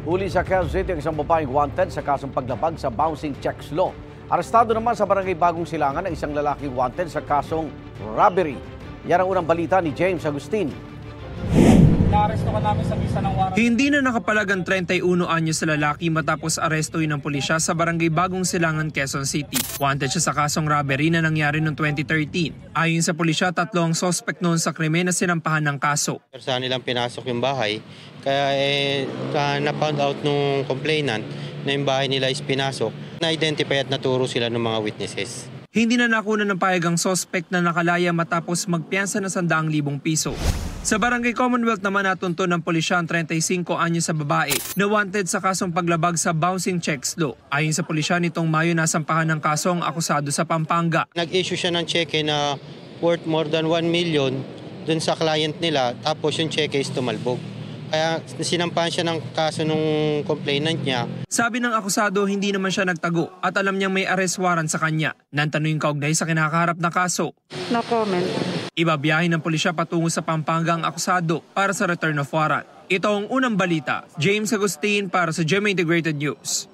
Huli sa Quezon City ang isang babaeng wanted sa kasong paglabag sa bouncing checks law. Arestado naman sa barangay Bagong Silangan ang isang lalaki wanted sa kasong robbery. Yan ang unang balita ni James Agustin. Naaresto ka namin sa bisa ng warrant. Hindi na nakapalag ang 31 anyos sa lalaki matapos arestuin ng pulisya sa barangay Bagong Silangan, Quezon City. Wanted siya sa kasong robbery na nangyari noong 2013. Ayon sa pulisya, 3 ang suspect noon sa krimen na sinampahan ng kaso. Saan nilang pinasok yung bahay, kaya na-found out nung complainant na yung bahay nila is pinasok, na-identify at naturo sila ng mga witnesses. Hindi na nakuha ng pahayag ang suspect na nakalaya matapos magpiyansa ng 100,000 piso. Sa barangay Commonwealth naman natunto ng pulisya ang 35 anyos sa babae na wanted sa kasong paglabag sa bouncing checks law. Ayon sa pulisya, nitong Mayo nasampahan ng kaso ang akusado sa Pampanga. Nag-issue siya ng cheque na worth more than 1 million dun sa client nila, tapos yung cheque is tumalbog. Kaya sinampahan siya ng kaso nung complainant niya. Sabi ng akusado, hindi naman siya nagtago at alam niyang may arrest warrant sa kanya. Nantanong kaugnay sa kinakaharap na kaso. No comment. Ibabiyahin ng pulisya patungo sa Pampanga ang akusado para sa return of warrant. Ito ang unang balita. James Agustin para sa GMA Integrated News.